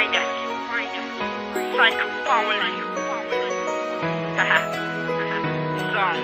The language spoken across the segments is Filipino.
Psycho family. Song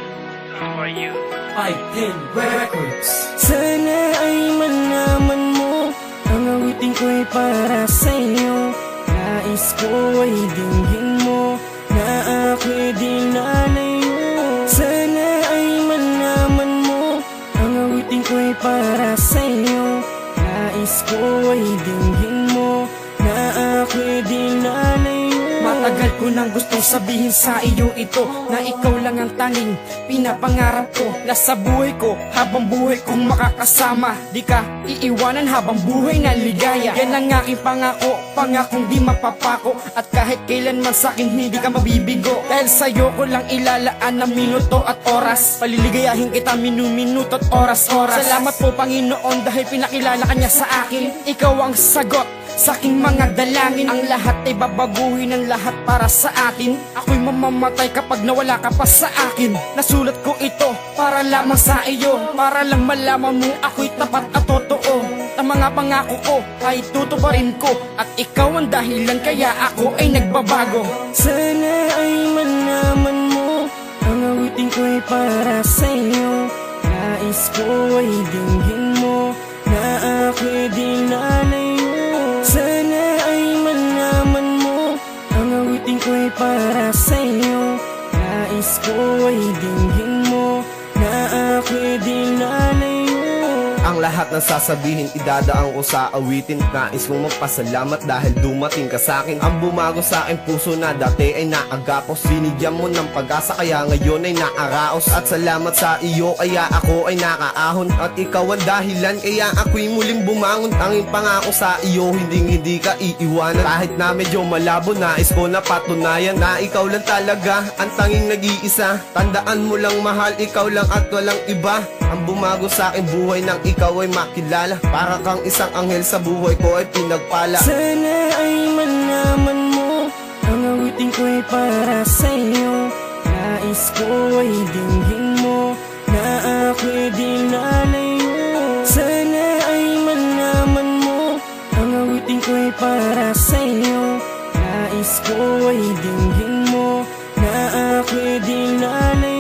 for you. I-10 Records. Sana ay malaman mo, ang awitin ko'y para sa'yo. Nais ko ay dinggin mo, na ako'y dinalayo. Sana ay malaman mo, ang awitin ko'y para sa'yo. Nais ko ay dinggin mo, na ako'y dinalayo. Matagal ko nang gustong sabihin sa iyo ito, na ikaw lang ang tanging pinapangarap ko. Nasa buhay ko, habang buhay kong makakasama. Di ka iiwanan habang buhay na ligaya. Yan ang aking pangako, pangakong di mapapako. At kahit kailanman sa'kin hindi ka mabibigo. Dahil sa'yo ko lang ilalaan ng minuto at oras. Paliligayahin kita minuto at oras-oras. Salamat po Panginoon dahil pinakilala ka niya sa akin. Ikaw ang sagot sa aking mga dalangin. Ang lahat ay babaguhin, ang lahat para sa atin. Ako'y mamamatay kapag nawala ka pa sa akin. Nasulat ko ito para lamang sa iyo, para lang malaman mo ako'y tapat at totoo. Ang mga pangako ko ay tutuparin ko, at ikaw ang dahilan kaya ako ay nagbabago. Sana ay malaman mo, ang awitin ko'y para sa'yo. Nais ko ay dinggin mo, na ako'y dinalayo. Sana ay malaman mo, ang awitin ko'y para sa'yo. Nais ko ay dinggin mo, na ako'y dinalayo. Ang lahat ng sasabihin, idadaan ko sa awitin. Nais mong magpasalamat dahil dumating ka sa'kin. Ang bumago sa'kin puso na dati ay naagapos. Binigyan mo ng pag-asa kaya ngayon ay naaraos. At salamat sa iyo kaya ako ay nakaahon. At ikaw ang dahilan kaya ako'y muling bumangon. Tanging pangako sa iyo, hindi ka iiwanan. Kahit na medyo malabo, nais ko na patunayan na ikaw lang talaga ang tanging nag-iisa. Tandaan mo lang mahal, ikaw lang at walang iba. Ang bumago sa'kin buhay nang ikaw ay makilala. Para kang isang anghel sa buhay ko ay pinagpala. Sana ay malaman mo, ang awitin ko'y para sa'yo. Nais ko ay dinggin mo, na ako'y dinalayo. Sana ay malaman mo, ang awitin ko'y para sa'yo. Nais ko ay dinggin mo, na ako'y dinalayo.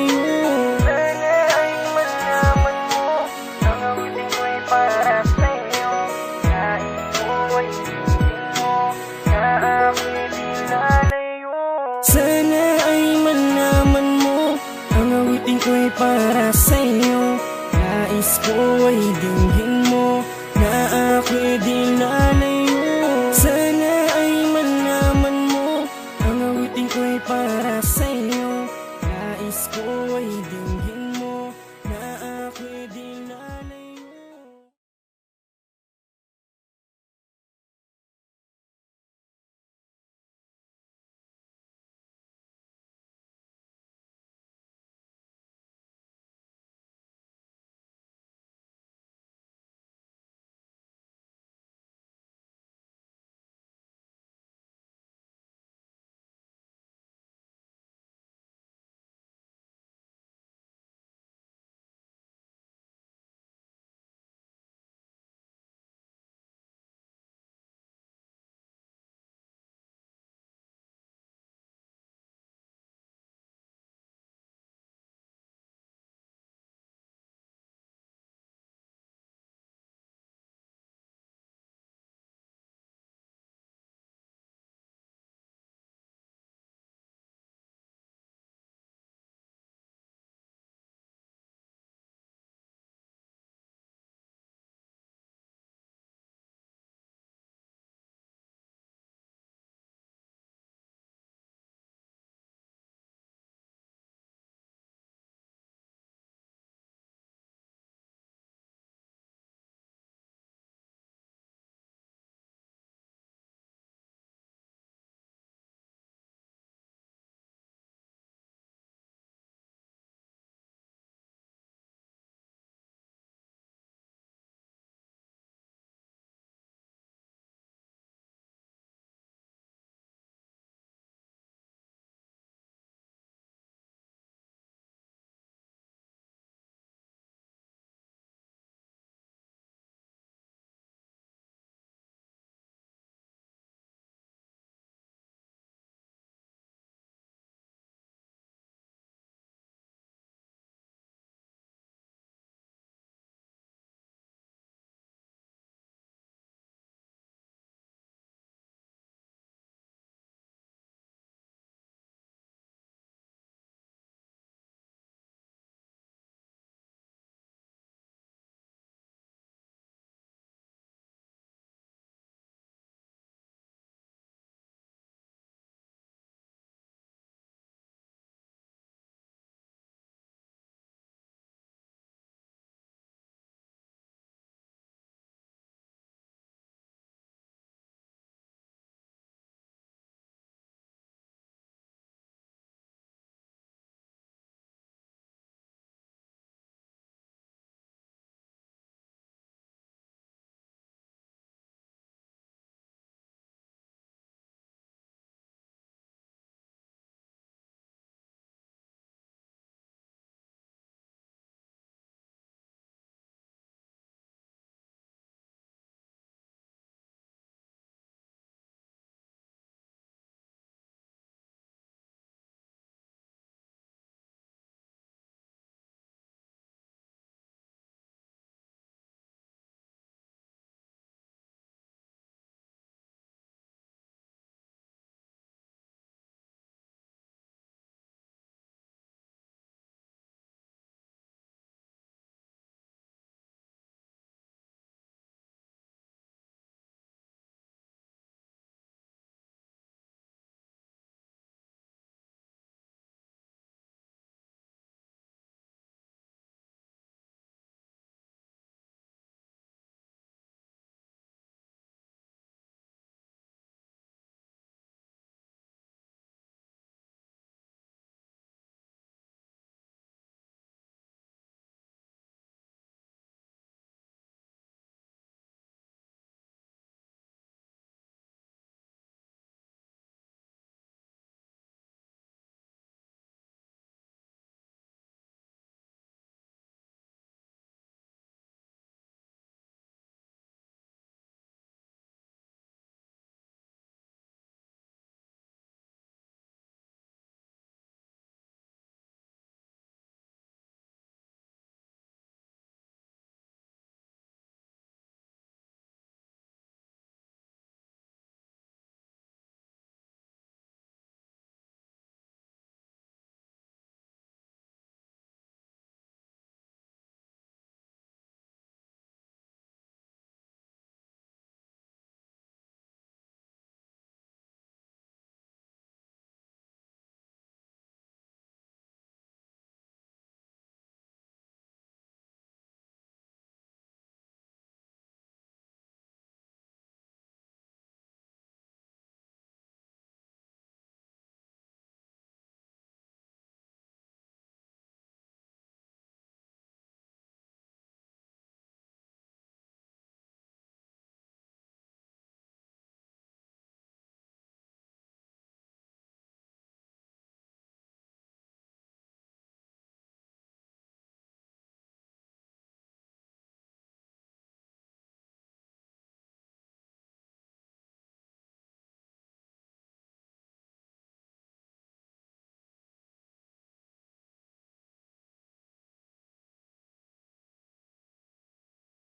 Sana ay malaman mo, ang awitin ko'y para sa'yo. Nais ko ay dinggin